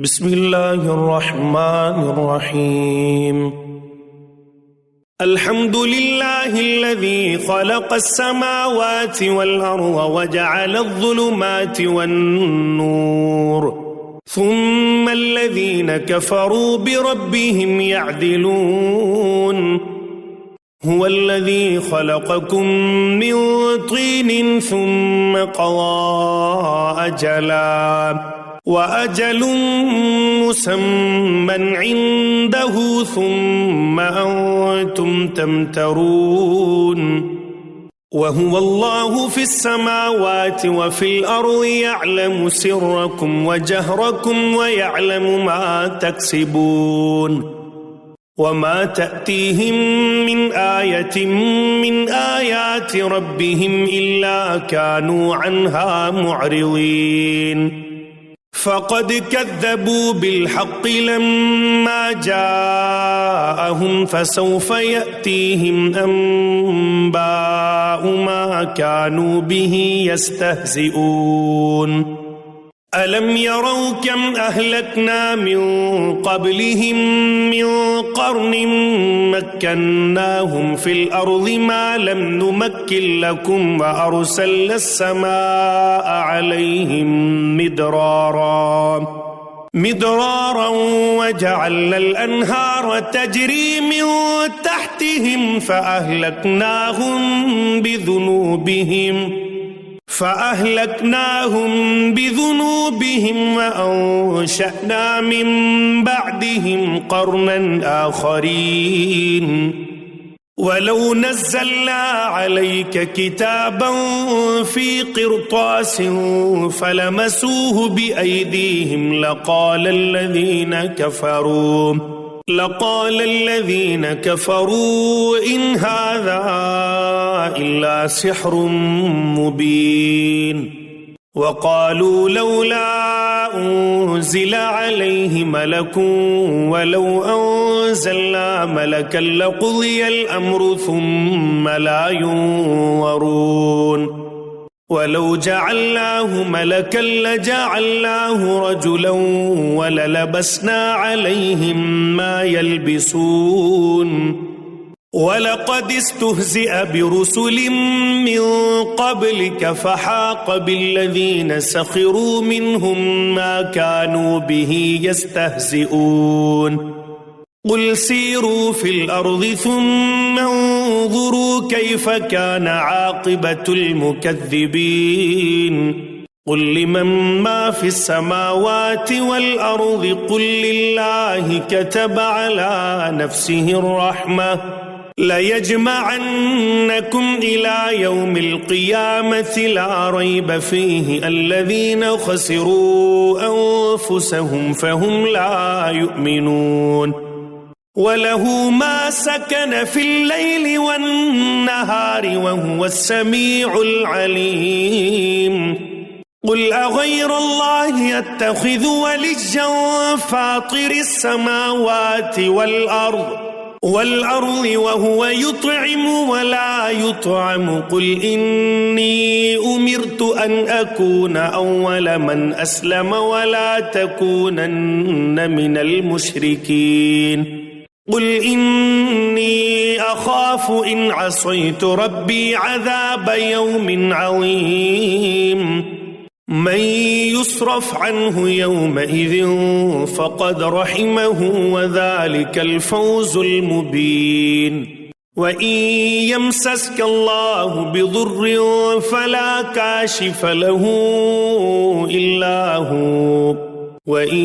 बिस्मिल्लाहिर्रहमानिर्रहीम। अल्हम्दुलिल्लाहिल्लज़ी ख़लक़स्समावाति वल अर्ज़ वजअलज़्ज़ुलुमाति वन्नूर सुम्मल्लज़ीना कफ़रू बिरब्बिहिम यअदिलून हुवल्लज़ी ख़लक़कुम मिन तीनिन सुम्मा क़ज़ा अजला वअजलुम मुसम्मन इंदहु सुम्मा अंतुम तमतरून वहुवल्लाहु फिस्समावाति वफिल अर्ज़ि यअलमु सिर्रकुम वजहरकुम वयअलमु मा तक्सिबून वमा तअतीहिम मिन आयतिन मिन आयाति रब्बिहिम इल्ला कानू अन्हा मुअरिज़ीन फ़क़द कज़्ज़बू बिलहक़्क़ि लम्मा जाअहुम फ़सौफ़ यअतीहिम अंबाउ मा कानू बिही यस्तहज़िऊन अलम यरौ कम अहलकना मिन क़ब्लिहिम मिन क़र्निन मक्कन्नाहुम फ़िल अर्ज़ि मा लम नुमक्किन लकुम व अर्सलना अस्समाअ अलैहिम मिदरारा वजअलना अल-अन्हार तजरी मिन तहतिहिम फ़अहलकनाहुम बिज़ुनूबिहिम वअंशअना मिन बअदिहिम क़र्नन आख़रीन वलौ नज़्ज़लना अलैका किताबन फ़ी क़िरतासिन फ़लमसूहु बिअयदीहिम लक़ाल الذين كفروا إن هذا إلا سحر مبين وقالوا لولا أنزل عليه ملك ولو أنزلنا ملكا لقضي الأمر ثم لا ينظرون ولو جعلناه ملكا لجعلناه رجلا وللبسنا عليهم ما يلبسون ولقد استهزئ برسل من قبلك فحاق بالذين سخروا منهم ما كانوا به يستهزئون قل سيروا في الأرض ثم انظروا كيف كان عاقبة المكذبين قل لمن ما في السماوات والأرض قل لله كتب على نفسه الرحمة ليجمعنكم إلى يوم القيامة لا ريب فيه الذين خسروا أنفسهم فهم لا يؤمنون وله ما سكن في الليل والنهار وهو السميع العليم قل أغير الله أتخذ وليا فاطر السماوات والأرض وهو يطعم ولا يطعم قل إني أمرت أن أكون أول من أسلم ولا تكونن من المشركين قل إني أخاف إن عصيت ربي عذاب يوم عظيم من يصرف عنه يومئذ فقد رحمه وذلك الفوز المبين وإن يمسسك الله بضر فلا كاشف له إلا هو وإن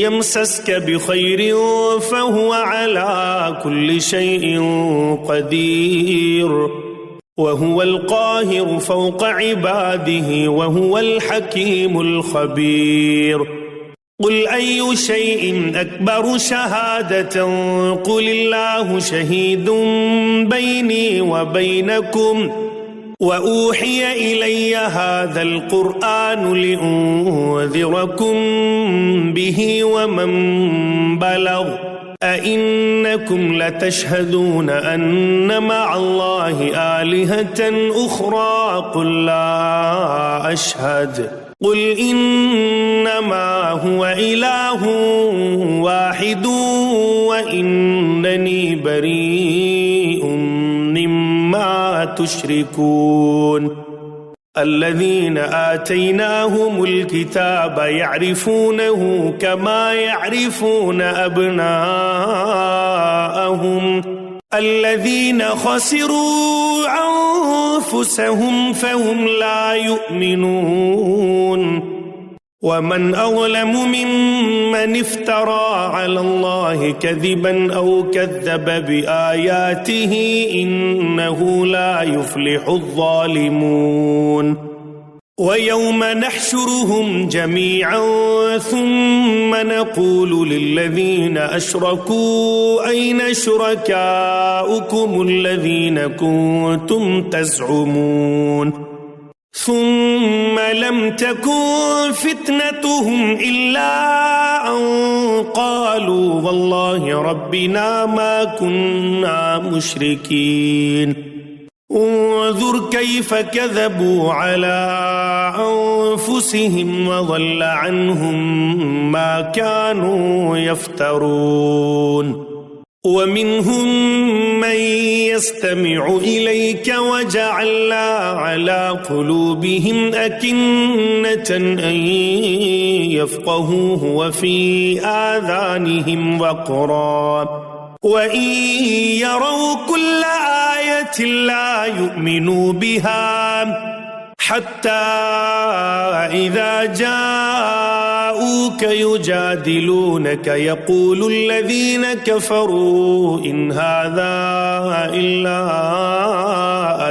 يمسسك بخير فهو على كل شيء قدير وهو القاهر فوق عباده وهو الحكيم الخبير قل أي شيء أكبر شهادة قل الله شهيد بيني وبينكم وأوحي إلي هذا القرآن لأنذركم به ومن بلغ أئنكم لتشهدون أن مع الله آلهة أخرى قل لا أشهد قل إنما هو إله واحد وإنني بريء مما تشركون الذين آتيناهم الكتاب يعرفونه كما يعرفون أبناءهم الذين خسروا أنفسهم فهم لا يؤمنون ومن أظلم ممن افترى على الله كذبا أو كذب بآياته إنه لا يفلح الظالمون ويوم نحشرهم جميعا ثم نقول للذين أشركوا أين شركاؤكم الذين كنتم تزعمون ثم لم تكن فتنتهم إلا أن قالوا والله ربنا ما كنا مشركين انظر كيف كذبوا على أنفسهم وضل عنهم ما كانوا يفترون ومنهم من يستمع إليك وجعلنا على قلوبهم أكنة أن يفقهوه وفي آذانهم وقرا وإن يروا كل آية لا يؤمنوا بها حتى إذا جاءوك يجادلونك يقول الذين كفروا إن هذا إلا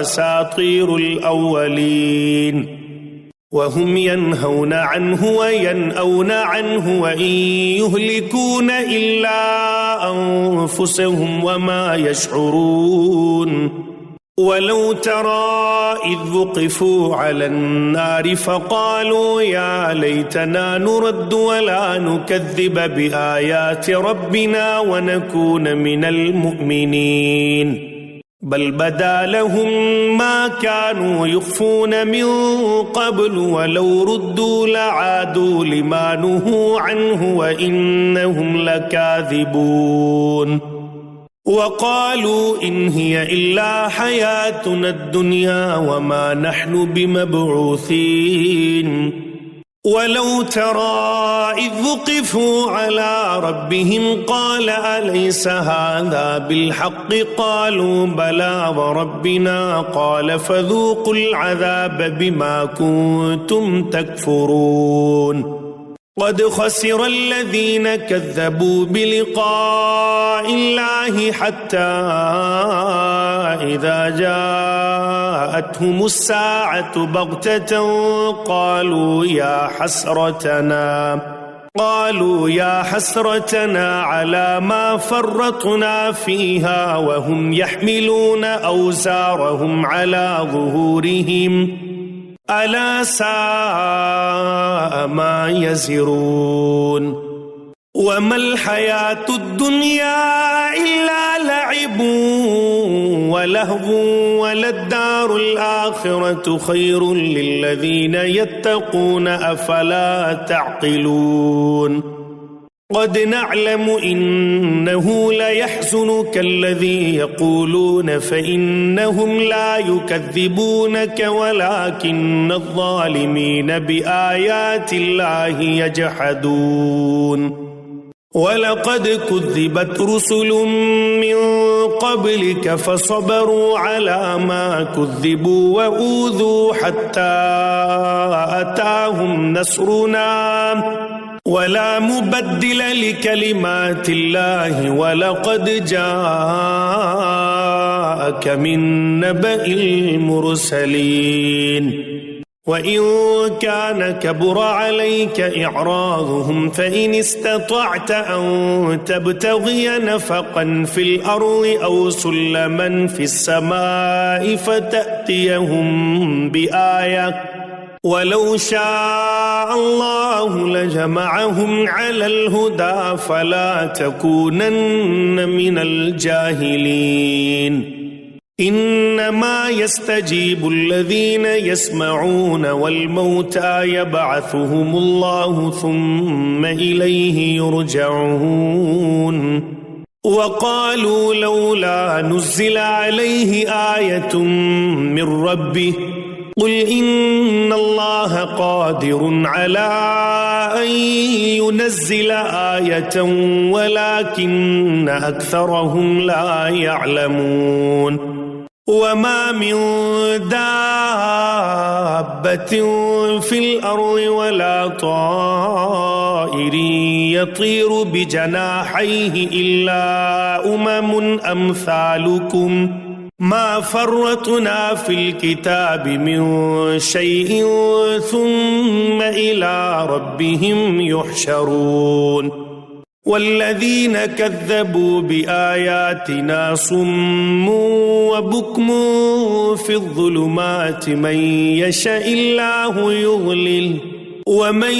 أساطير الأولين وهم ينهون عنه وينأون عنه وإن يهلكون إلا أنفسهم وما يشعرون ولو ترى إذ وقفوا على النار فقالوا يا ليتنا نرد ولا نكذب بآيات ربنا ونكون من المؤمنين بل بدا لهم ما كانوا يخفون من قبل ولو ردوا لعادوا لما نهوا عنه وإنهم لكاذبون وقالوا إن هي إلا حياتنا الدنيا وما نحن بمبعوثين ولو ترى إذ وقفوا على ربهم قال أليس هذا بالحق قالوا بلى وربنا قال فذوقوا العذاب بما كنتم تكفرون قد خسر الذين كذبوا بلقاء الله حتى إذا جاءتهم الساعة بغتة قالوا يا حسرتنا على ما فرطنا فيها وهم يحملون أوزارهم على ظهورهم ألا ساء ما يزرون وما الحياة الدنيا إلا لعب ولهو وللدار الآخرة خير للذين يتقون أفلا تعقلون قد نعلم إنه ليحزنك الذي يقولون فإنهم لا يكذبونك ولكن الظالمين بآيات الله يجحدون ولقد كذبت رسل من قبلك فصبروا على ما كذبوا وأوذوا حتى أتاهم نصرنا ولا مبدل لكلمات الله ولقد جاءك من نبأ المرسلين وإن كان كبر عليك إعراضهم فإن استطعت أن تبتغي نفقا في الأرض أو سلما في السماء فتأتيهم بآية ولو شاء الله لجمعهم على الهدى فلا تكونن من الجاهلين إنما يستجيب الذين يسمعون والموتى يبعثهم الله ثم إليه يرجعون وقالوا لولا نزل عليه آية من ربه قل إن الله قادر على أن ينزل آية ولكن أكثرهم لا يعلمون وما من دابة في الأرض ولا طائر يطير بجناحيه إلا أمم أمثالكم ما فرطنا في الكتاب من شيء ثم إلى ربهم يحشرون والذين كذبوا بآياتنا صم وبكم في الظلمات من يشاء الله يضلل ومن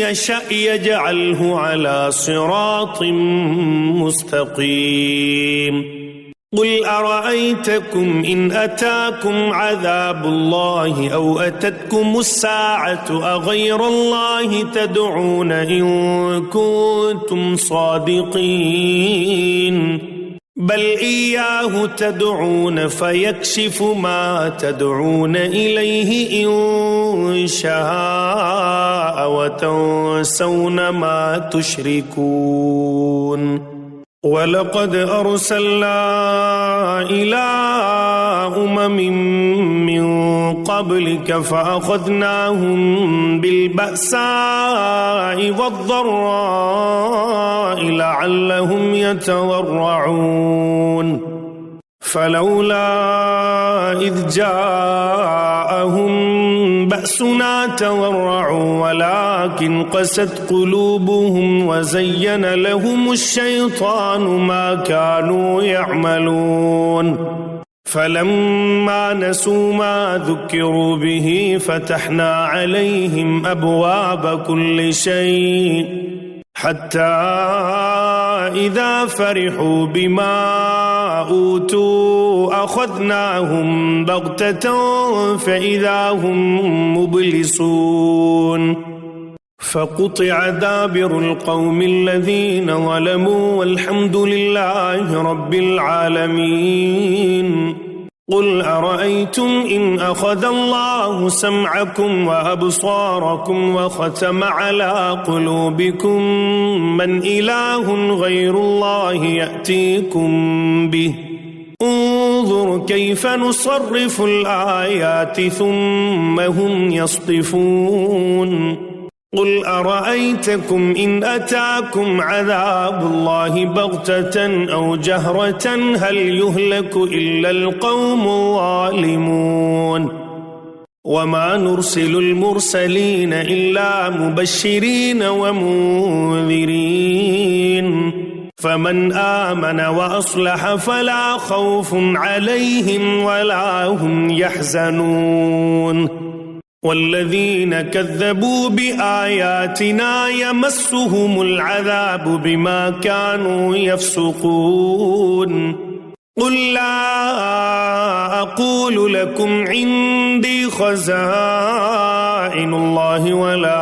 يشاء يجعله على صراط مستقيم قل أرأيتكم إن أتاكم عذاب الله أو أتتكم الساعة أغير الله تدعون إن كنتم صادقين بل إياه تدعون فيكشف ما تدعون إليه إن شاء وتنسون ما تشركون ولقد أرسلنا إلى من قبلك فأخذناهم بالبأساء والضراء لعلهم يتضرعون فلولا إذ جاءهم بأسنا تضرعوا ولكن قست قلوبهم وزين لهم الشيطان ما كانوا يعملون فلما نسوا ما ذكروا به فتحنا عليهم أبواب كل شيء حتى إذا فرحوا بما أوتوا أخذناهم بغتة فإذا هم مبلسون فقطع دابر القوم الذين ظلموا والحمد لله رب العالمين قل أرأيتم إن أخذ الله سمعكم وأبصاركم وختم على قلوبكم من إله غير الله يأتيكم به انظر كيف نصرف الآيات ثم هم يصطفون قل أرأيتكم إن أتاكم عذاب الله بغتة أو جهرة هل يهلك إلا القوم الظالمون وما نرسل المرسلين إلا مبشرين ومنذرين فمن آمن وأصلح فلا خوف عليهم ولا هم يحزنون والذين كذبوا بآياتنا يمسهم العذاب بما كانوا يفسقون قل لا أقول لكم عندي خزائن الله ولا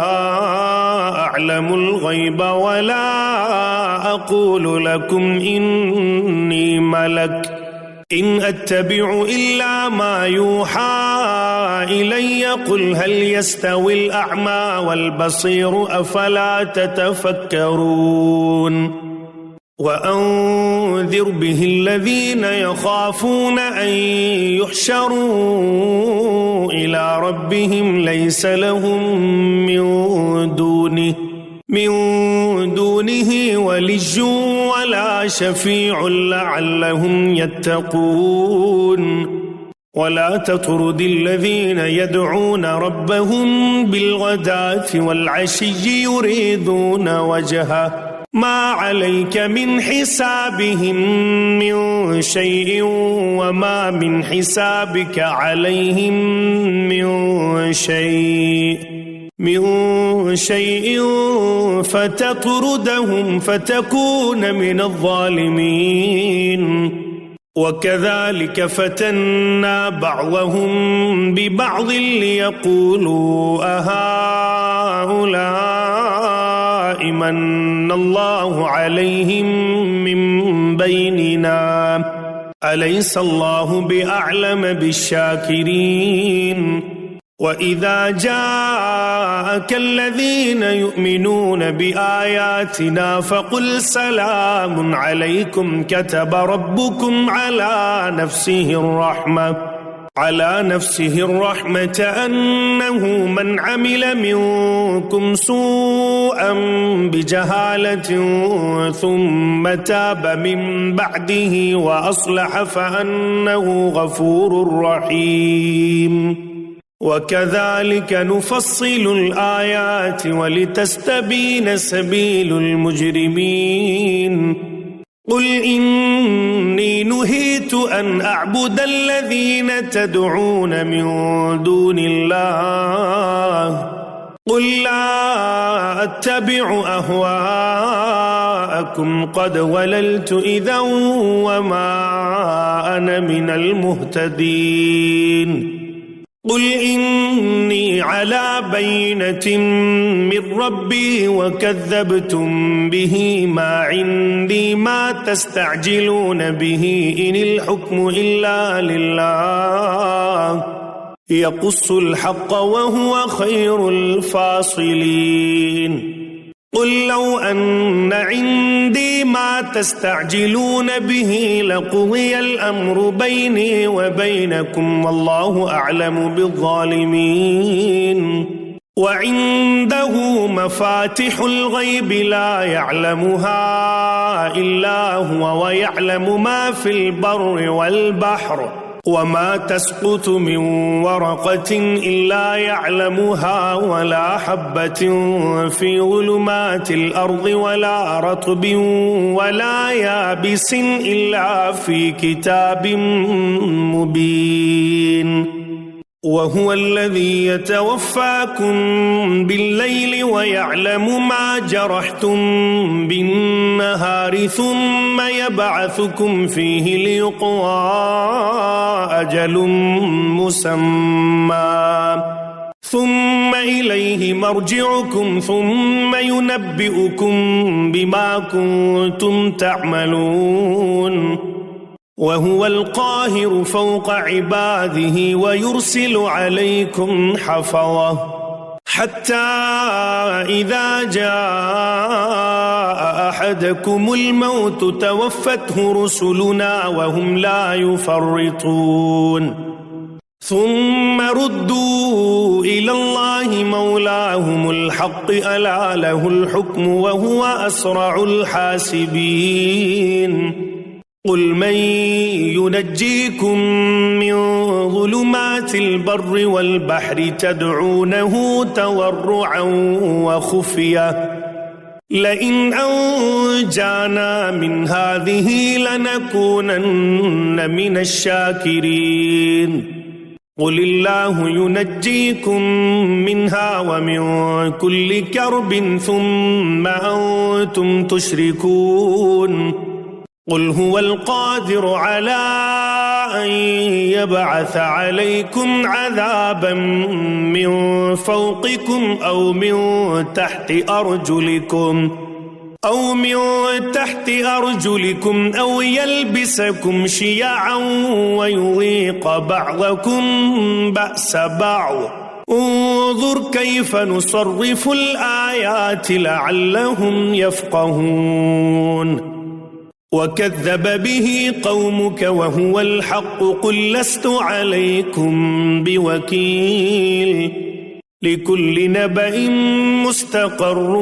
أعلم الغيب ولا أقول لكم إني ملك إن أتبع إلا ما يوحى إلي قل هل يستوي الأعمى والبصير أفلا تتفكرون وأنذر به الذين يخافون أن يحشروا إلى ربهم ليس لهم من دونه ولي ولا شفيع لعلهم يتقون ولا تطرد الذين يدعون ربهم بالغداة والعشي يريدون وجهه ما عليك من حسابهم من شيء وما من حسابك عليهم من شيء فتطردهم فتكون من الظالمين وكذلك فتنا بعضهم ببعض ليقولوا أهؤلاء من الله عليهم من بيننا أليس الله بأعلم بالشاكرين وإذا جاءك الذين يؤمنون بآياتنا فقل سلام عليكم كتب ربكم على نفسه الرحمة أنه من عمل منكم سوءا بجهالة ثم تاب من بعده وأصلح فأنه غفور رحيم وكذلك نفصل الآيات ولتستبين سبيل المجرمين قل إني نهيت أن أعبد الذين تدعون من دون الله قل لا أتبع أهواءكم قد ضللت إذا وما أنا من المهتدين قل إني على بينة من ربي وكذبتم به ما عندي ما تستعجلون به إن الحكم إلا لله يقص الحق وهو خير الفاصلين قل لو أن عندي ما تستعجلون به لقضي الأمر بيني وبينكم والله أعلم بالظالمين وعنده مفاتح الغيب لا يعلمها إلا هو ويعلم ما في البر والبحر وما تسقط من ورقة إلا يعلمها ولا حبة في ظلمات الأرض ولا رطب ولا يابس إلا في كتاب مبين وهو الذي يتوفاكم بالليل ويعلم ما جرحتم بالنهار ثم يبعثكم فيه ليقضى أجل مسمى ثم إليه مرجعكم ثم ينبئكم بما كنتم تعملون وهو القاهر فوق عباده ويرسل عليكم حفظة حتى إذا جاء أحدكم الموت توفته رسلنا وهم لا يفرطون ثم ردوا إلى الله مولاهم الحق ألا له الحكم وهو أسرع الحاسبين قل من ينجيكم من ظلمات البر والبحر تدعونه تضرعا وخفية لئن أنجانا من هذه لنكونن من الشاكرين قل الله ينجيكم منها ومن كل كرب ثم أنتم تشركون قل هو القادر على أن يبعث عليكم عذابا من فوقكم أو من تحت أرجلكم أو يلبسكم شيعا ويذيق بعضكم بأس بعض انظر كيف نصرف الآيات لعلهم يفقهون وكذب به قومك وهو الحق قل لست عليكم بوكيل لكل نبأ مستقر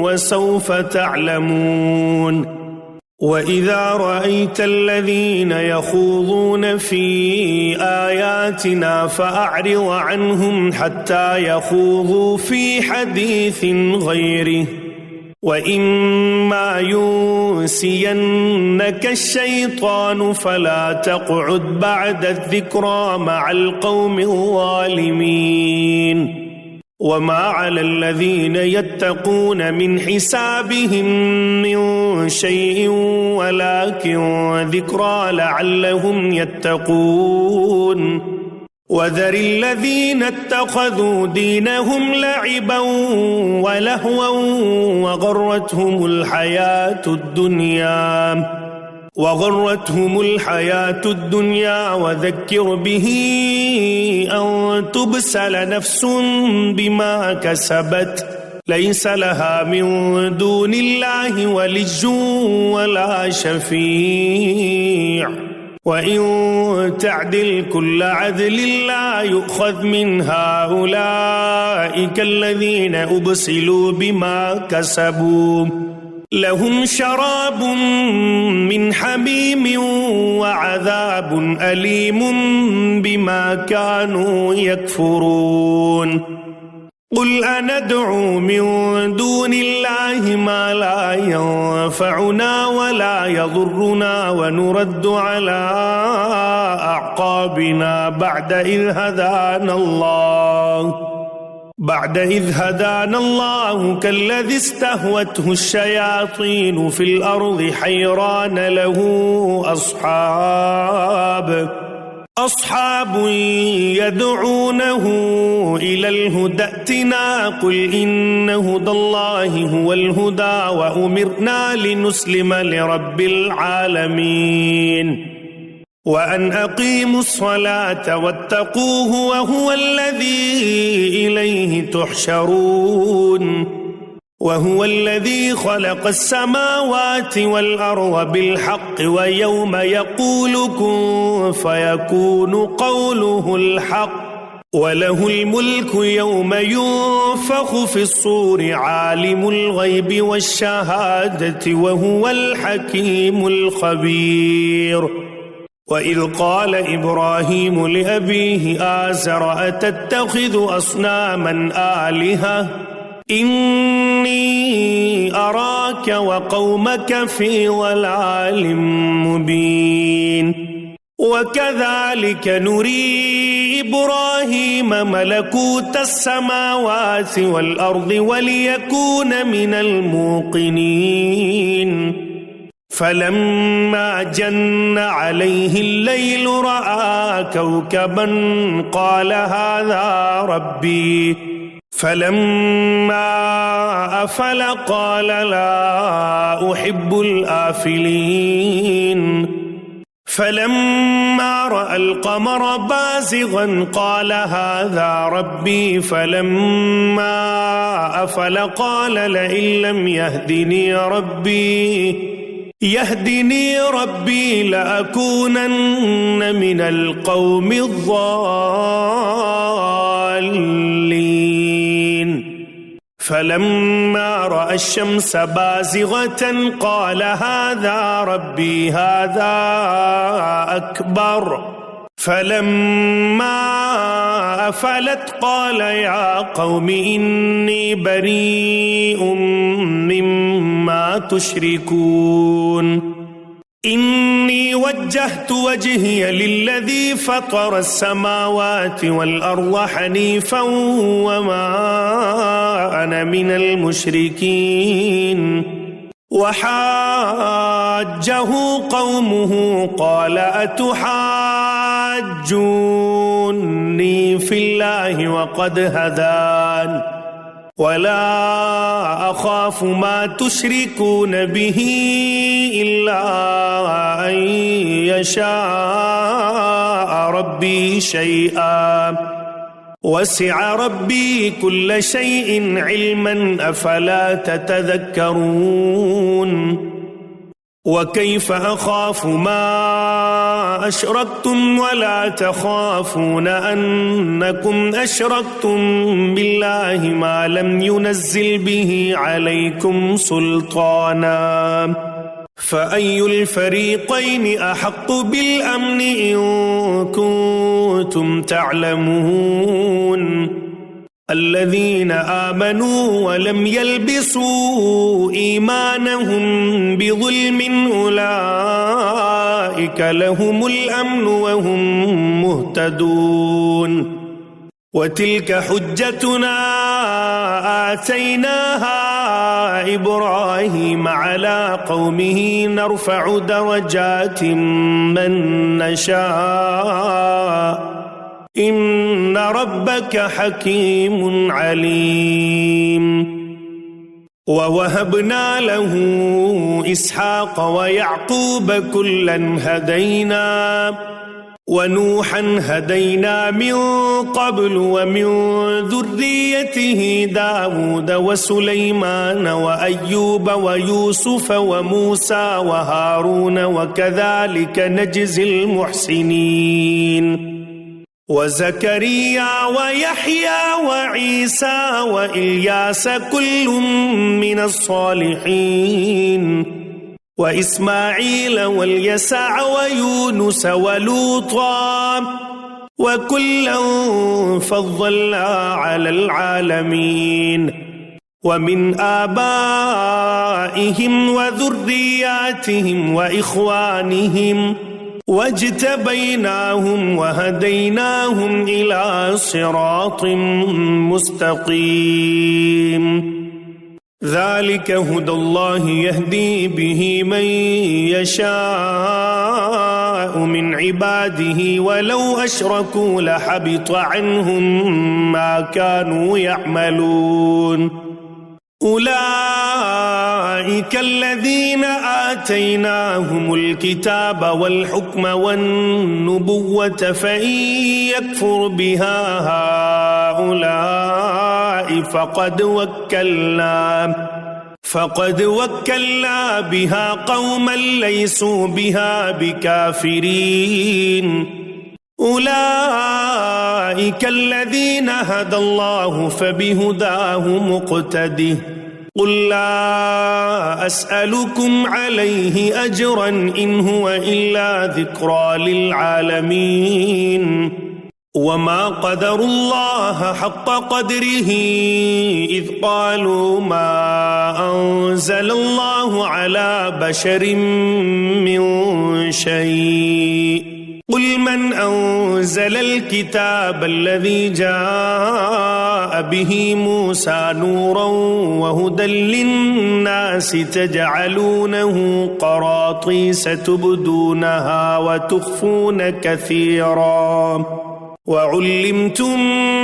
وسوف تعلمون وإذا رأيت الذين يخوضون في آياتنا فأعرض عنهم حتى يخوضوا في حديث غيره وإما ينسينك الشيطان فلا تقعد بعد الذكرى مع القوم الظالمين وما على الذين يتقون من حسابهم من شيء ولكن ذكرى لعلهم يتقون وذر الذين اتخذوا دينهم لعبا ولهوا وغرتهم الحياة الدنيا وذكر به أن تبسل نفس بما كسبت ليس لها من دون الله ولي ولا شفيع وإن تعدل كل عدل لا يؤخذ من هؤلاء الذين أبسلوا بما كسبوا لهم شراب من حميم وعذاب أليم بما كانوا يكفرون قل أندعو من دون الله ما لا ينفعنا ولا يضرنا ونرد على أعقابنا بعد إذ هدانا الله كالذي استهوته الشياطين في الأرض حيران له أصحاب يدعونه إلى الهدى ائتنا قل إن هدى الله هو الهدى وأمرنا لنسلم لرب العالمين وأن أقيموا الصلاة واتقوه وهو الذي إليه تحشرون وهو الذي خلق السماوات والأرض بالحق ويوم يقول كن فيكون قوله الحق وله الملك يوم ينفخ في الصور عالم الغيب والشهادة وهو الحكيم الخبير وإذ قال إبراهيم لأبيه آزر أتتخذ أصناما آلهة إني أراك وقومك في ضلال مبين وكذلك نري إبراهيم ملكوت السماوات والأرض وليكون من الموقنين فلما جن عليه الليل رأى كوكبا قال هذا ربي فلما أفل قال لا أحب الآفلين فلما رأى القمر بازغا قال هذا ربي فلما أفل قال لئن لم يهدني ربي لأكونن من القوم الضالين فلما رأى الشمس بازغة قال هذا ربي هذا أكبر فلما أفلت قال يا قوم إني بريء مما تشركون إني وجهت وجهي للذي فطر السماوات والأرض حنيفا وما أنا من المشركين وحاجه قومه قال أتحاجوني في الله وقد هدان ولا أخاف ما تشركون به إلا أن يشاء ربي شيئا وسع ربي كل شيء علما أفلا تتذكرون وكيف أخاف ما أشركتم ولا تخافون أنكم أشركتم بالله ما لم ينزل به عليكم سلطانا فأي الفريقين أحق بالأمن إن كنتم تعلمون الذين آمنوا ولم يلبسوا إيمانهم بظلم أولئك لهم الأمن وهم مهتدون وتلك حجتنا آتيناها إبراهيم على قومه نرفع درجات من نشاء إن ربك حكيم عليم. ووهبنا له إسحاق ويعقوب كلا هدينا ونوحا هدينا من قبل ومن ذريته داود وسليمان وأيوب ويوسف وموسى وهارون وكذلك نجزي المحسنين. وزكريا ويحيى وعيسى وإلياس كل من الصالحين وإسماعيل واليسع ويونس ولوطا وكلا فضلنا على العالمين. ومن آبائهم وذرياتهم وإخوانهم واجتبيناهم وهديناهم إلى صراط مستقيم. ذلك هدى الله يهدي به من يشاء من عباده ولو أشركوا لحبط عنهم ما كانوا يعملون. أولئك الذين آتيناهم الكتاب والحكم والنبوة فإن يكفر بها هؤلاء فقد وكلنا بها قوما ليسوا بها بكافرين. أولئك الذين هدى الله فبهداه مقتده. قل لا أسألكم عليه أجرا إن هو إلا ذكرى للعالمين. وما قدروا الله حق قدره إذ قالوا ما أنزل الله على بشر من شيء. قل من أنزل الكتاب الذي جاء به موسى نورا وهدى للناس تجعلونه قراطيس تبدونها وتخفون كثيرا وعلمتم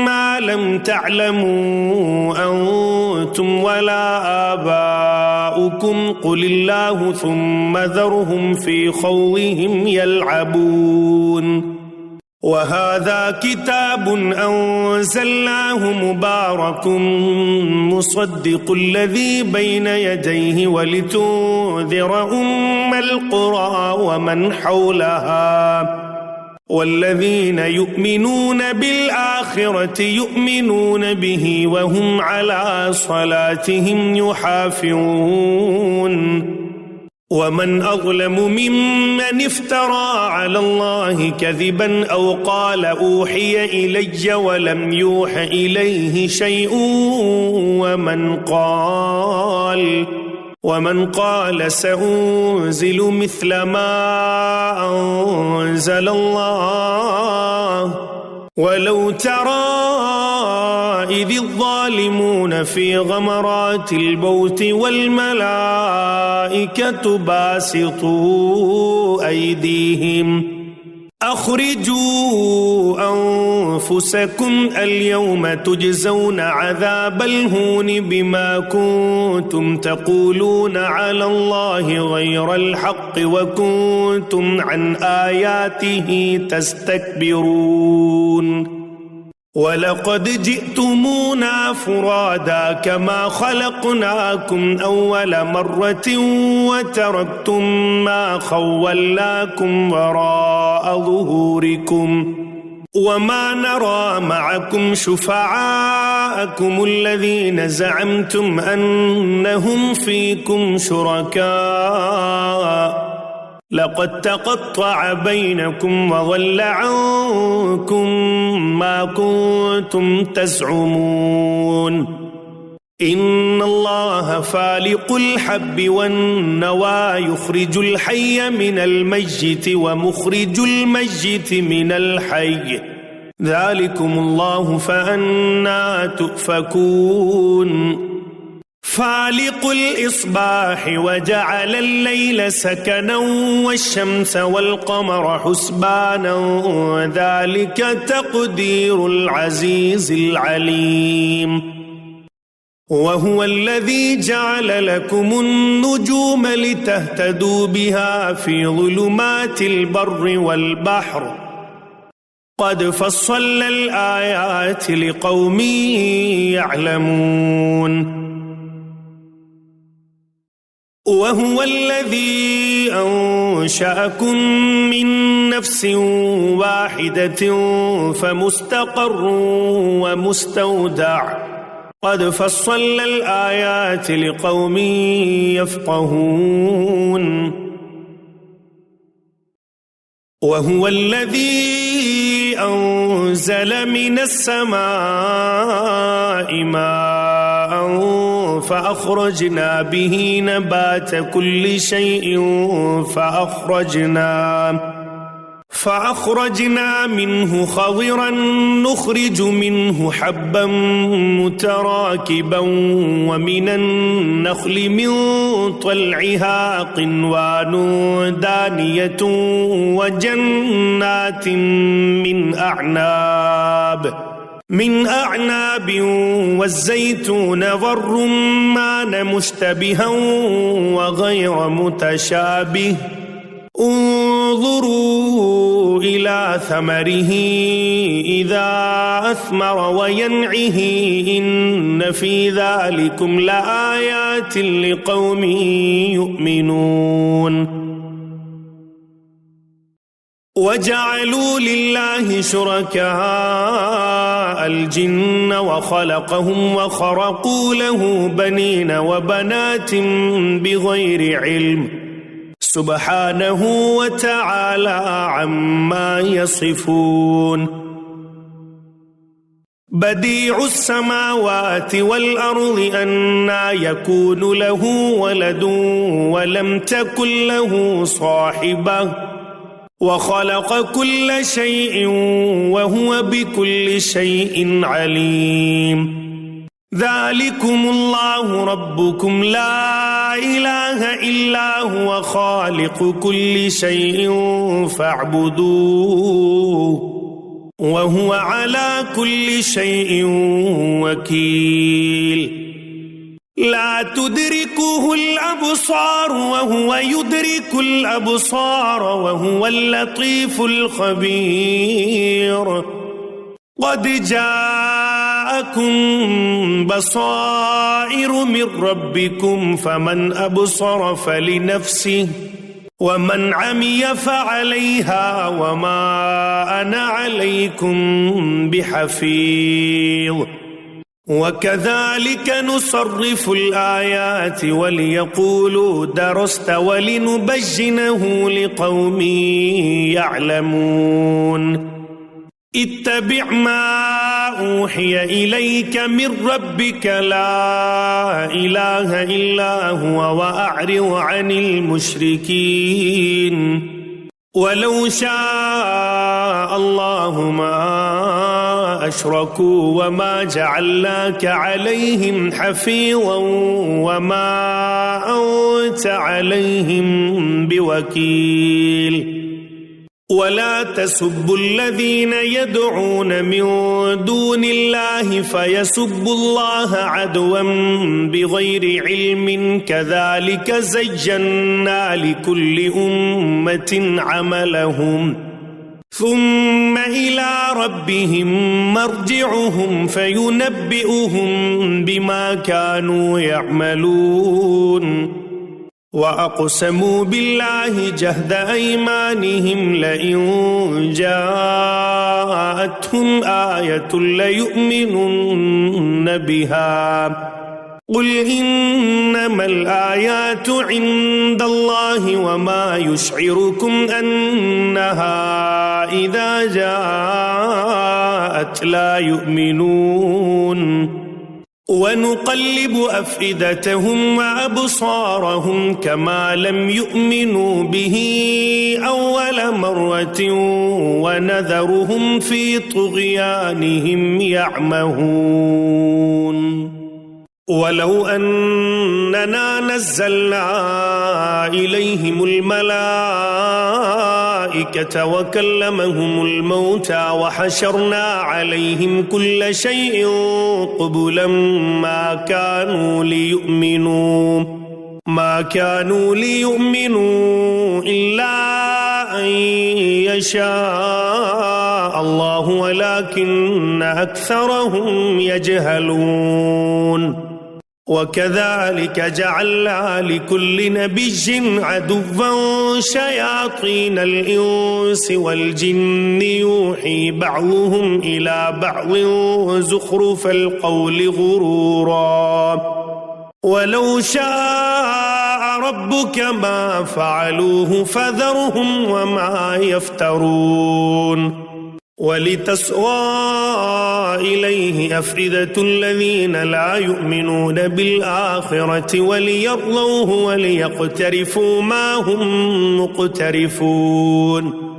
ما لم تعلموا أنتم ولا آباؤكم قل الله ثم ذرهم في خوضهم يلعبون. وهذا كتاب أنزلناه مبارك مصدق الذي بين يديه ولتنذر أم القرى ومن حولها والذين يؤمنون بالآخرة يؤمنون به وهم على صلاتهم يحافظون. ومن أظلم ممن افترى على الله كذبا أو قال أوحي إلي ولم يوح إليه شيء ومن قال سأنزل مثل ما أنزل الله. ولو ترى إذ الظالمون في غمرات الموت والملائكة باسطوا أيديهم أخرجوا أنفسكم اليوم تجزون عذاب الهون بما كنتم تقولون على الله غير الحق وكنتم عن آياته تستكبرون. ولقد جئتمونا فرادا كما خلقناكم أول مرة وتركتم ما خولناكم وراء ظهوركم وما نرى معكم شفعاءكم الذين زعمتم أنهم فيكم شركاء لقد تقطع بينكم وضل عنكم ما كنتم تزعمون. إن الله فالق الحب والنوى يخرج الحي من الميت ومخرج الميت من الحي ذلكم الله فأنى تؤفكون فالق الإصباح وجعل الليل سكنا والشمس والقمر حسبانا ذلك تقدير العزيز العليم وهو الذي جعل لكم النجوم لتهتدوا بها في ظلمات البر والبحر قد فصلنا الآيات لقوم يعلمون وهو الذي أنشأكم من نفس واحدة فمستقر ومستودع قد فصلنا الآيات لقوم يفقهون وهو الذي أنزل من السماء ماء فأخرجنا به نبات كل شيء فأخرجنا منه خضرا نخرج منه حبا متراكبا ومن النخل من طلعها قنوان دانية وجنات من أعناب والزيتون والرمان مشتبها وغير متشابه انظروا إلى ثمره إذا أثمر وينعه إن في ذلكم لآيات لقوم يؤمنون وجعلوا لله شركاء الجن وخلقهم وخرقوا له بنين وبنات بغير علم سبحانه وتعالى عما يصفون بديع السماوات والأرض أنى يكون له ولد ولم تكن له صاحبة وخلق كل شيء وهو بكل شيء عليم ذلكم الله ربكم لا إله إلا هو خالق كل شيء فاعبدوه وهو على كل شيء وكيل لا تدركه الأبصار وهو يدرك الأبصار وهو اللطيف الخبير قد جاءكم بصائر من ربكم فمن أبصر فلنفسه ومن عمي فعليها وما أنا عليكم بحفيظ وكذلك نصرف الآيات وليقولوا درست ولنبينه لقوم يعلمون اتبع ما أوحي إليك من ربك لا إله إلا هو وأعرض عن المشركين ولو شاء الله ما أشركوا وما جعلناك عليهم حفيظا وما أنت عليهم بوكيل ولا تسبوا الذين يدعون من دون الله فيسبوا الله عدوا بغير علم كذلك زينا لكل أمة عملهم ثم إلى ربهم مرجعهم فينبئهم بما كانوا يعملون وأقسموا بالله جهد أيمانهم لئن جاءتهم آية ليؤمنن بها قل إنما الآيات عند الله وما يشعركم أنها إذا جاءت لا يؤمنون ونقلب أفئدتهم وأبصارهم كما لم يؤمنوا به أول مرة ونذرهم في طغيانهم يعمهون ولو أننا نزلنا إليهم الملائكة وكلمهم الموتى وحشرنا عليهم كل شيء قبلا ما كانوا ليؤمنوا إلا أن يشاء الله ولكن أكثرهم يجهلون وكذلك جعلنا لكل نبي عدوا شياطين الإنس والجن يوحي بعضهم إلى بعض زخرف القول غرورا ولو شاء ربك ما فعلوه فذرهم وما يفترون ولتصغى إليه أفئدة الذين لا يؤمنون بالآخرة وليرضوه وليقترفوا ما هم مقترفون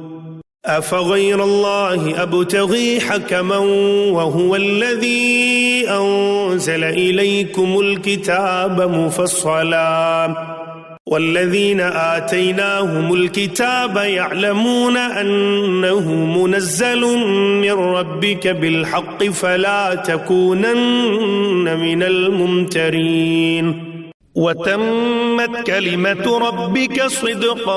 أفغير الله أبتغي حكما وهو الذي أنزل إليكم الكتاب مفصلا والذين آتيناهم الكتاب يعلمون أنه منزل من ربك بالحق فلا تكونن من الممترين وتمت كلمة ربك صدقا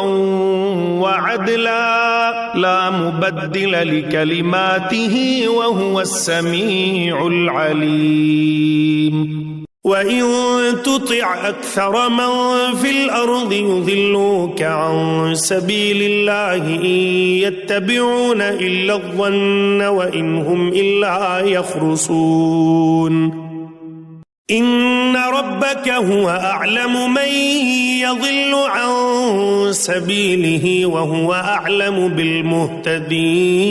وعدلا لا مبدل لكلماته وهو السميع العليم وإن تطع أكثر من في الأرض يضلوك عن سبيل الله إن يتبعون إلا الظن وإن هم إلا يخرصون إن ربك هو أعلم من يضل عن سبيله وهو أعلم بالمهتدين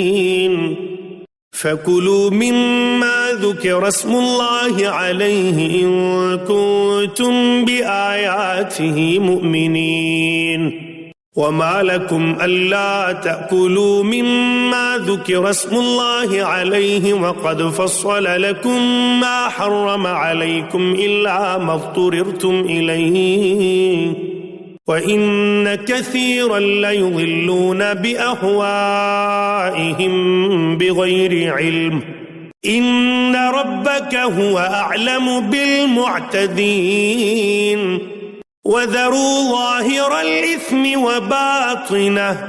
فكلوا مما ذكر اسم الله عليه إن كنتم بآياته مؤمنين وما لكم ألا تأكلوا مما ذكر اسم الله عليه وقد فصل لكم ما حرم عليكم إلا ما اضطررتم إليه وإن كثيرا ليضلون بأهوائهم بغير علم إن ربك هو أعلم بالمعتدين وذروا ظاهر الإثم وباطنه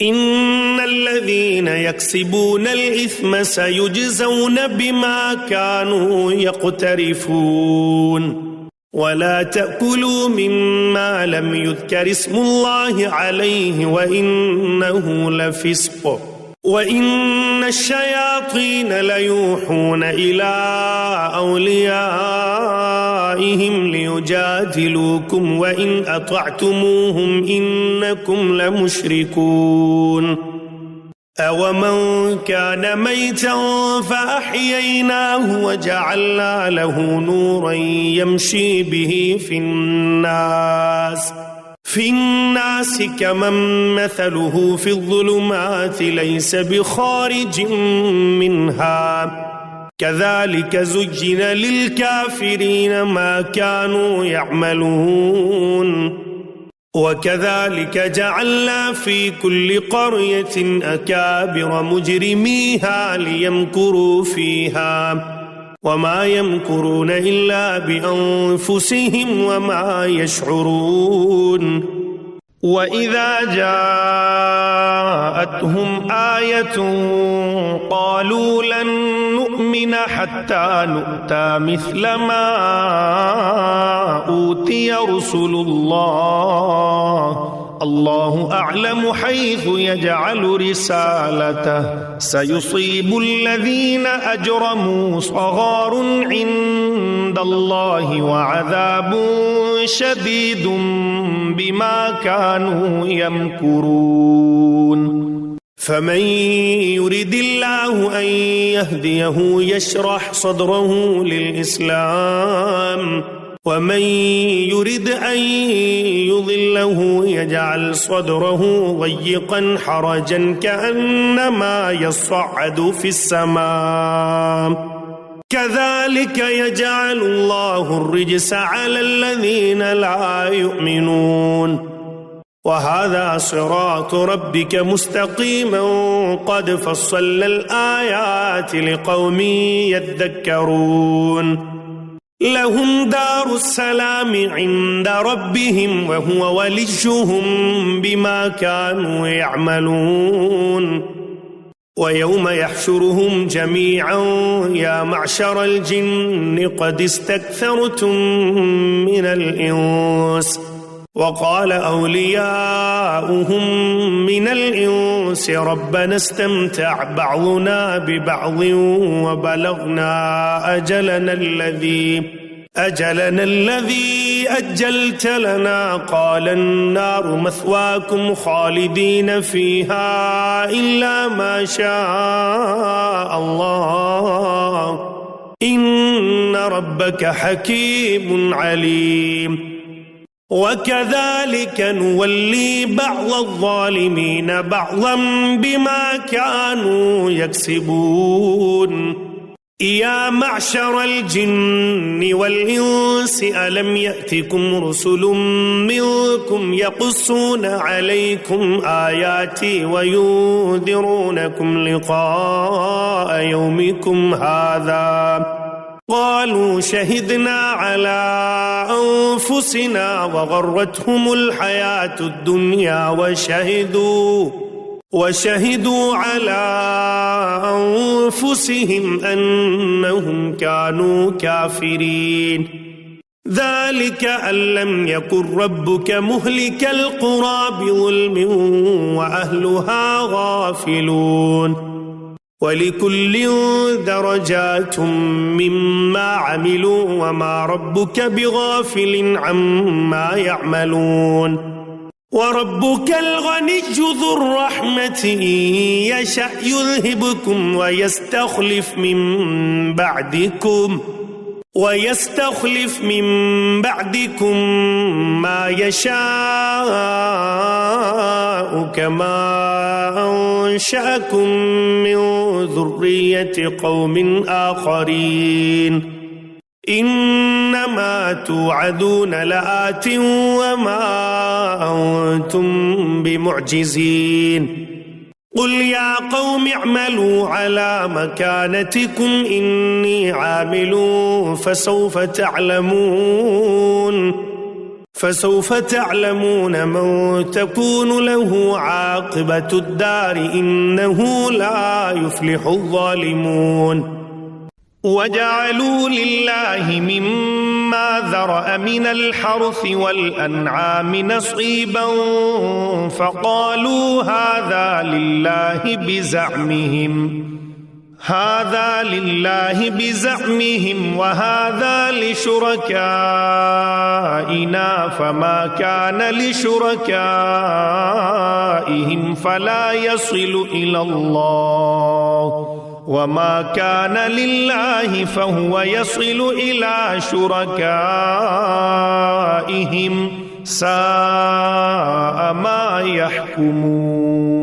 إن الذين يكسبون الإثم سيجزون بما كانوا يقترفون ولا تأكلوا مما لم يذكر اسم الله عليه وإنه لفسق وإن الشياطين ليوحون إلى أوليائهم ليجادلوكم وإن أطعتموهم إنكم لمشركون أومن كان ميتا فأحييناه وجعلنا له نورا يمشي به في الناس كمن مثله في الظلمات ليس بخارج منها كذلك زجن للكافرين ما كانوا يعملون وكذلك جعلنا في كل قرية أكابر مجرميها ليمكروا فيها وما يمكرون إلا بأنفسهم وما يشعرون وإذا جاءتهم آية قالوا لن نؤمن حتى نؤتى مثل ما أوتي رسل الله أعلم حيث يجعل رسالته سيصيب الذين أجرموا صغار عند الله وعذاب شديد بما كانوا يمكرون فمن يرد الله أن يهديه يشرح صدره للإسلام ومن يرد أن يضله يجعل صدره ضيقا حرجا كأنما يصعد في السماء كذلك يجعل الله الرجس على الذين لا يؤمنون وهذا صراط ربك مستقيما قد فصلنا الآيات لقوم يذكرون لهم دار السلام عند ربهم وهو وليهم بما كانوا يعملون ويوم يحشرهم جميعا يا معشر الجن قد استكثرتم من الإنس وقال أولياؤهم من الإنس ربنا استمتع بعضنا ببعض وبلغنا أجلنا الذي أجلت لنا قال النار مثواكم خالدين فيها إلا ما شاء الله إن ربك حكيم عليم وكذلك نولي بعض الظالمين بعضا بما كانوا يكسبون يا معشر الجن والإنس ألم يأتكم رسل منكم يقصون عليكم آياتي وينذرونكم لقاء يومكم هذا قالوا شهدنا على أنفسنا وغرتهم الحياة الدنيا وشهدوا على أنفسهم أنهم كانوا كافرين ذلك أن لم يكن ربك مهلك القرى بظلم وأهلها غافلون ولكل درجات مما عملوا وما ربك بغافل عما يعملون وربك الغني ذو الرحمة إن يشأ يذهبكم ويستخلف من بعدكم ما يشاء كما أنشأكم من ذرية قوم آخرين إنما توعدون لآت وما أنتم بمعجزين قل يا قوم اعملوا على مكانتكم إني عامل فسوف تعلمون من تكون له عاقبة الدار إنه لا يفلح الظالمون وجعلوا لله مما ذرأ من الحرث والأنعام نصيبا فقالوا هذا لله بزعمهم وهذا لشركائنا فما كان لشركائهم فلا يصل إلى الله وما كان لله فهو يصل إلى شركائهم ساء ما يحكمون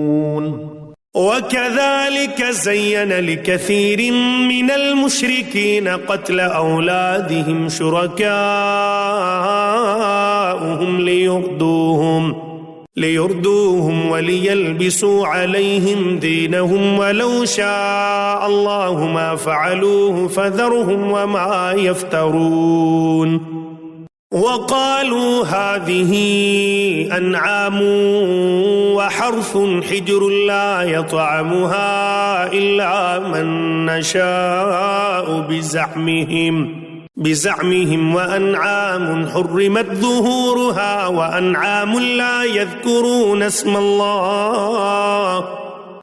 وكذلك زين لكثير من المشركين قتل أولادهم شركاؤهم ليردوهم وليلبسوا عليهم دينهم ولو شاء الله ما فعلوه فذرهم وما يفترون وقالوا هذه أنعام وحرث حجر لا يطعمها إلا من نشاء بزعمهم وأنعام حرمت ظهورها وأنعام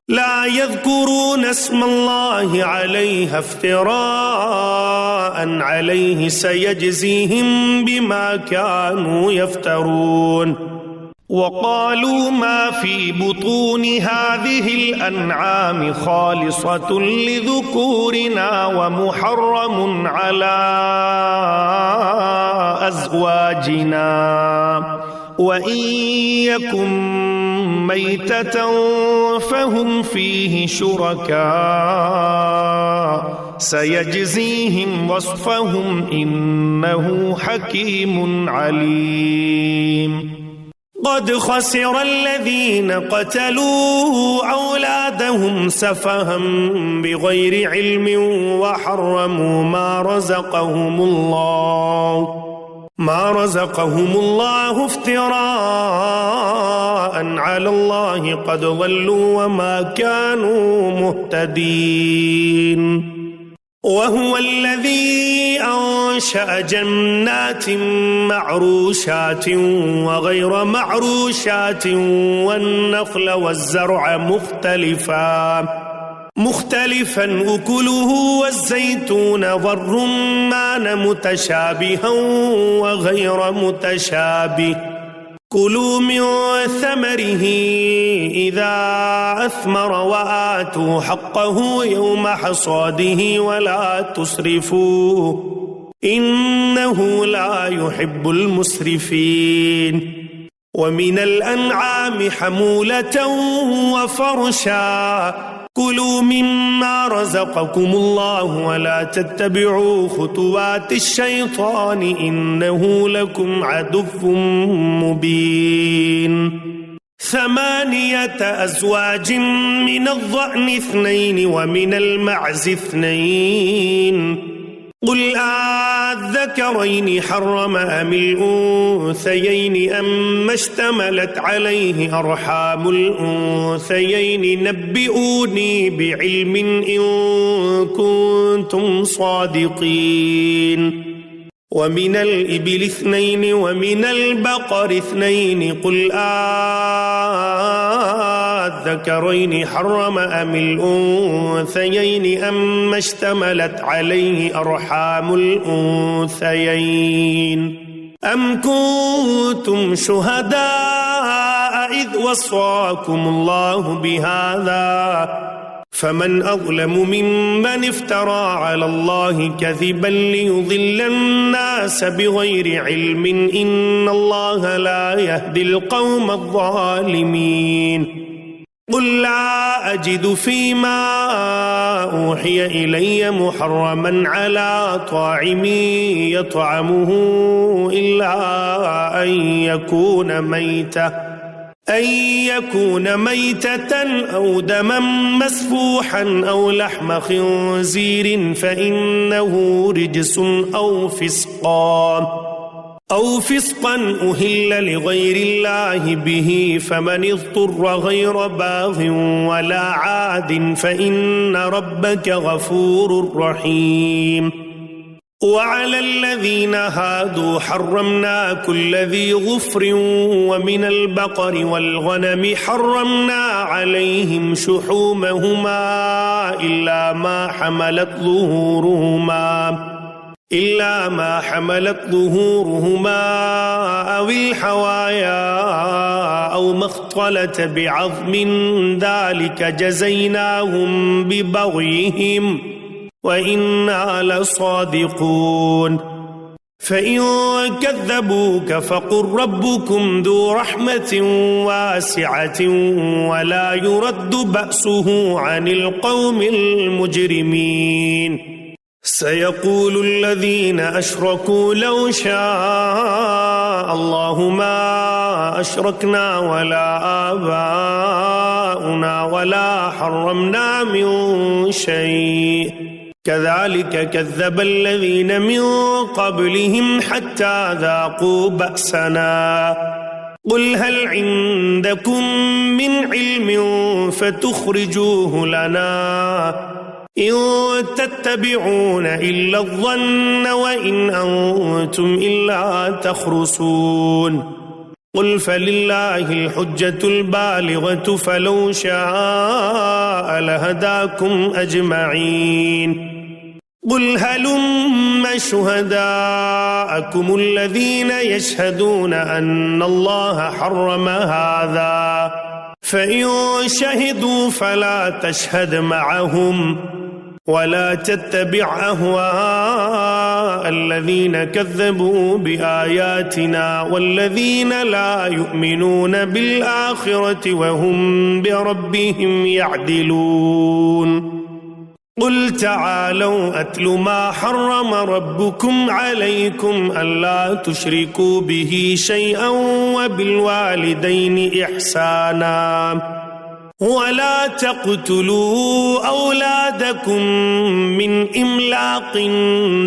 لا يذكرون اسم الله عليها افتراء عليه سيجزيهم بما كانوا يفترون وقالوا ما في بطون هذه الأنعام خالصة لذكورنا ومحرم على أزواجنا وإن يكن ميتة فهم فيه شركاء سيجزيهم وصفهم إنه حكيم عليم. قد خسر الذين قتلوا أولادهم سفها بغير علم وحرموا ما رزقهم الله افتراء على الله قد ضلوا وما كانوا مهتدين. وهو الذي أنشأ جنات معروشات وغير معروشات والنخل والزرع مختلفا أكله والزيتون والرمان متشابها وغير متشابه كلوا من ثمره إذا أثمر وآتوا حقه يوم حصاده ولا تسرفوا إنه لا يحب المسرفين. ومن الأنعام حمولة وفرشا كلوا مما رزقكم الله ولا تتبعوا خطوات الشيطان إنه لكم عدو مبين. 8 أزواج من الضأن 2 ومن المعز 2 قل أذكرين حرم أم الأنثيين أما اشتملت عليه أرحام الأنثيين نبئوني بعلم إن كنتم صادقين. ومن الإبل 2 ومن البقر 2 قل أذكرين حرم أم الأنثيين أما اشتملت عليه أرحام الأنثيين أم كنتم شهداء إذ وصاكم الله بهذا فمن أظلم ممن افترى على الله كذبا ليضل الناس بغير علم إن الله لا يهدي القوم الظالمين. قل لا أجد فيما أوحي إلي محرما على طاعم يطعمه إلا أن يكون ميتة أو دما مسفوحا أو لحم خنزير فإنه رجس أو فسقا أهل لغير الله به فمن اضطر غير باغ ولا عاد فإن ربك غفور رحيم. وعلى الذين هادوا حرمنا كل ذي ظفر ومن البقر والغنم حرمنا عليهم شحومهما إلا ما حملت ظهورهما أو الحوايا أو ما اختلط بعظم ذلك جزيناهم ببغيهم وإنا لصادقون. فإن كذبوك فقل ربكم ذو رحمة واسعة ولا يرد بأسه عن القوم المجرمين. سيقول الذين أشركوا لو شاء الله ما أشركنا ولا آباؤنا ولا حرمنا من شيء كذلك كذب الذين من قبلهم حتى ذاقوا بأسنا. قل هل عندكم من علم فتخرجوه لنا إن تتبعون إلا الظن وإن أنتم إلا تخرصون. قل فلله الحجة البالغة فلو شاء لهداكم أجمعين. قل هلم شهداءكم الذين يشهدون أن الله حرم هذا فإن شهدوا فلا تشهد معهم ولا تتبع أهواء الذين كذبوا بآياتنا والذين لا يؤمنون بالآخرة وهم بربهم يعدلون قل تعالوا أتل ما حرم ربكم عليكم ألا تشركوا به شيئا وبالوالدين إحسانا ولا تقتلوا أولادكم من إملاق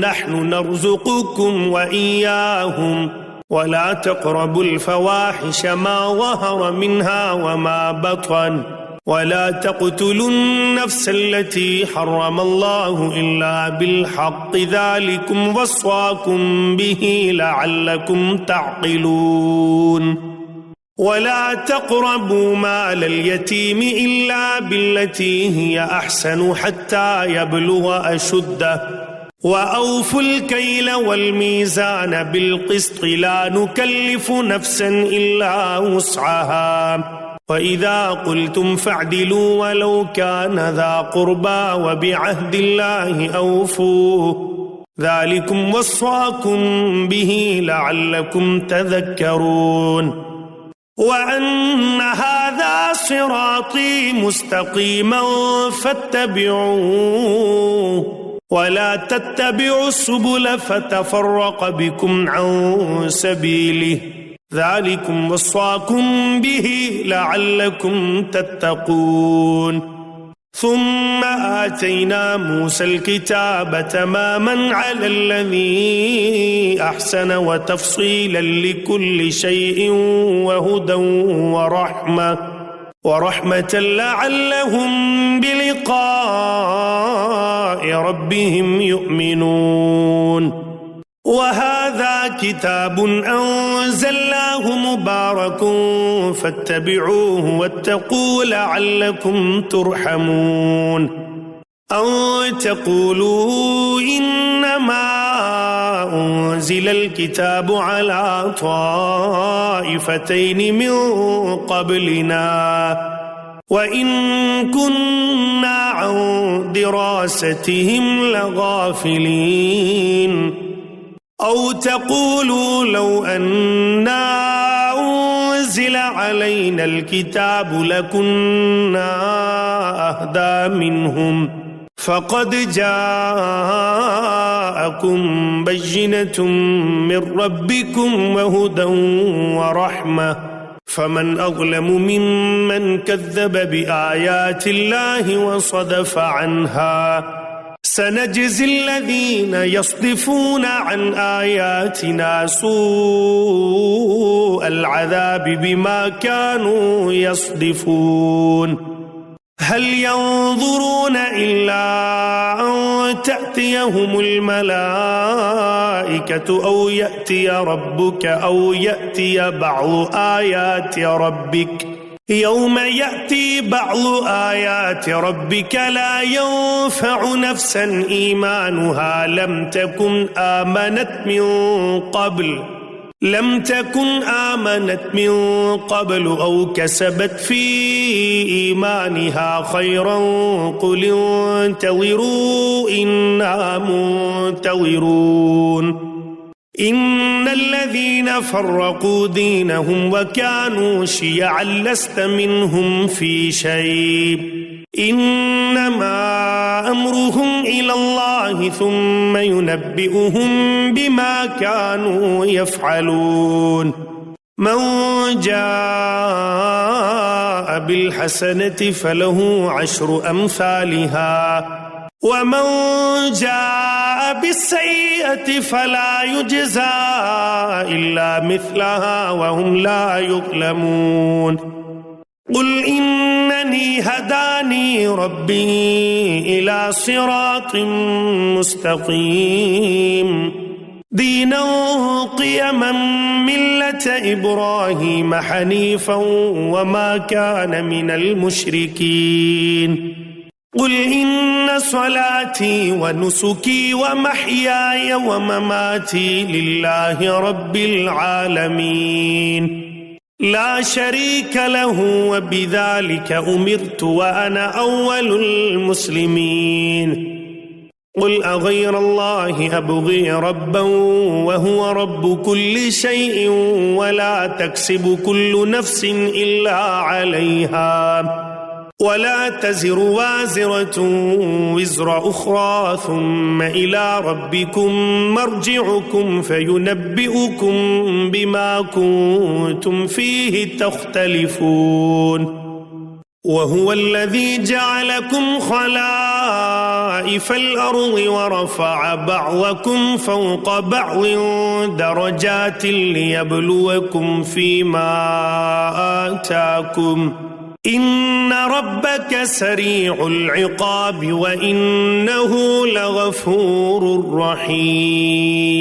نحن نرزقكم وإياهم ولا تقربوا الفواحش ما ظهر منها وما بطن ولا تقتلوا النفس التي حرم الله إلا بالحق ذلكم وصاكم به لعلكم تعقلون ولا تقربوا مال اليتيم إلا بالتي هي أحسن حتى يبلغ أشده وأوفوا الكيل والميزان بالقسط لا نكلف نفسا إلا وسعها وإذا قلتم فاعدلوا ولو كان ذا قربى وبعهد الله أوفوا ذلكم وصاكم به لعلكم تذكرون وأن هذا صراطي مستقيما فاتبعوه ولا تتبعوا السبل فتفرق بكم عن سبيله ذلكم وصاكم به لعلكم تتقون ثم آتينا موسى الكتاب تماما على الذي أحسن وتفصيلا لكل شيء وهدى ورحمة لعلهم بلقاء ربهم يؤمنون وهذا كتاب أنزلناه مبارك فاتبعوه واتقوا لعلكم ترحمون أن تقولوا إنما أنزل الكتاب على طائفتين من قبلنا وإن كنا عن دراستهم لغافلين أو تقولوا لو أنا أنزل علينا الكتاب لكنا أهدى منهم فقد جاءكم بينة من ربكم وهدى ورحمة فمن أظلم ممن كذب بآيات الله وصدف عنها سنجزي الذين يصدفون عن آياتنا سوء العذاب بما كانوا يصدفون هل ينظرون إلا أن تأتيهم الملائكة أو يأتي ربك أو يأتي بعض آيات ربك يوم يأتي بعض آيات ربك لا ينفع نفسا إيمانها لم تكن آمنت من قبل أو كسبت في إيمانها خيرا قل انتظروا إنا منتظرون إن الذين فرقوا دينهم وكانوا شيعا لست منهم في شيء إنما أمرهم إلى الله ثم ينبئهم بما كانوا يفعلون من جاء بالحسنة فله 10 أمثالها ومن جاء بالسيئة فلا يجزى إلا مثلها وهم لا يظلمون قل إنني هداني ربي إلى صراط مستقيم دينا قيما ملة إبراهيم حنيفا وما كان من المشركين قل إن صلاتي ونسكي ومحياي ومماتي لله رب العالمين لا شريك له وبذلك أمرت وأنا أول المسلمين قل أغير الله أبغي ربا وهو رب كل شيء ولا تكسب كل نفس إلا عليها ولا تزر وازرة وزر أخرى ثم إلى ربكم مرجعكم فينبئكم بما كنتم فيه تختلفون وهو الذي جعلكم خلائف الأرض ورفع بعضكم فوق بعض درجات ليبلوكم فيما آتاكم إن ربك سريع العقاب وإنه لغفور رحيم